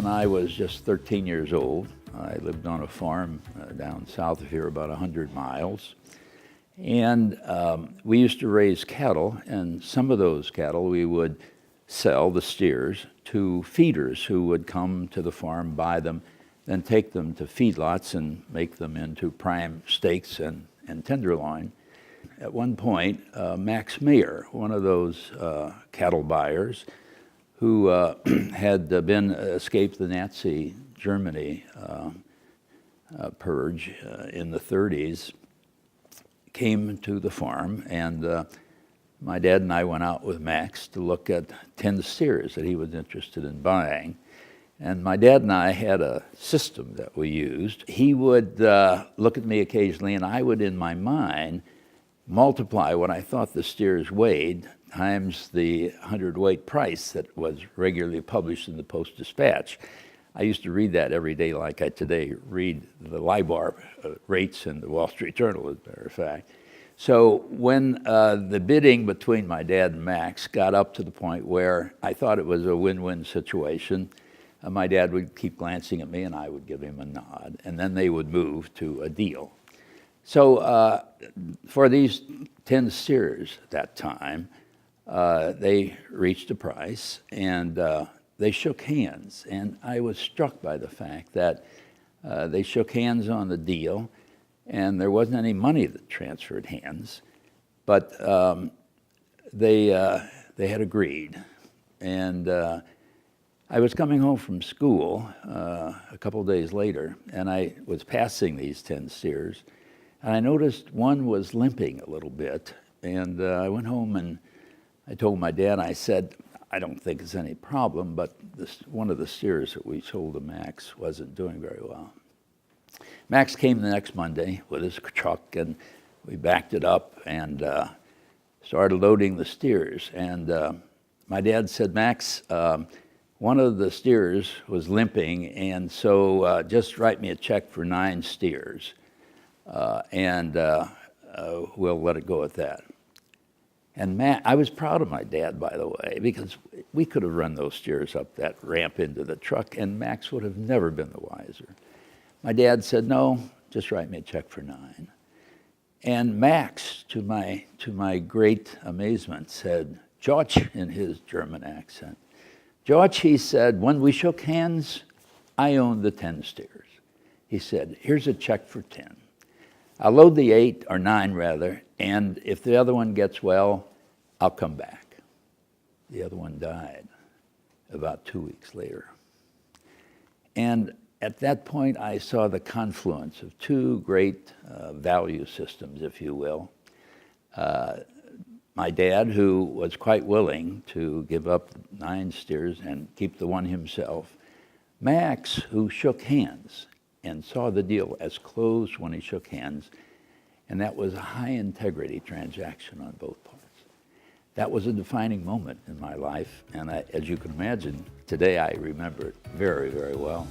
when I was just 13 years old. I lived on a farm down south of here, about 100 miles. And we used to raise cattle, and some of those cattle we would sell, the steers, to feeders who would come to the farm, buy them, then take them to feedlots and make them into prime steaks and tenderloin. At one point, Max Mayer, one of those cattle buyers who had escaped the Nazi Germany purge in the 30s, came to the farm, and my dad and I went out with Max to look at 10 steers that he was interested in buying. And my dad and I had a system that we used. He would look at me occasionally, and I would, in my mind, multiply what I thought the steers weighed times the hundredweight price that was regularly published in the Post-Dispatch. I used to read that every day like I today read the LIBOR rates in the Wall Street Journal, as a matter of fact. So when the bidding between my dad and Max got up to the point where I thought it was a win-win situation, my dad would keep glancing at me and I would give him a nod, and then they would move to a deal. So for these 10 steers at that time, they reached a price, and they shook hands. And I was struck by the fact that they shook hands on the deal, and there wasn't any money that transferred hands, but they had agreed. And I was coming home from school a couple days later, and I was passing these 10 steers, and I noticed one was limping a little bit. And I went home and I told my dad, I said, I don't think it's any problem, but one of the steers that we sold to Max wasn't doing very well. Max came the next Monday with his truck, and we backed it up and started loading the steers. And my dad said, Max, one of the steers was limping, and so just write me a check for 9 steers, and we'll let it go at that. And I was proud of my dad, by the way, because we could have run those steers up that ramp into the truck, and Max would have never been the wiser. My dad said, no, just write me a check for 9. And Max, to my great amazement, said, George, in his German accent. George, he said, when we shook hands, I owned the 10 steers. He said, here's a check for 10. I'll load the 8, or 9 rather, and if the other one gets well, I'll come back. The other one died about 2 weeks later. And at that point, I saw the confluence of 2 great value systems, if you will. My dad, who was quite willing to give up 9 steers and keep the one himself. Max, who shook hands and saw the deal as closed when he shook hands, and that was a high-integrity transaction on both parts. That was a defining moment in my life, and as you can imagine, today I remember it very, very well.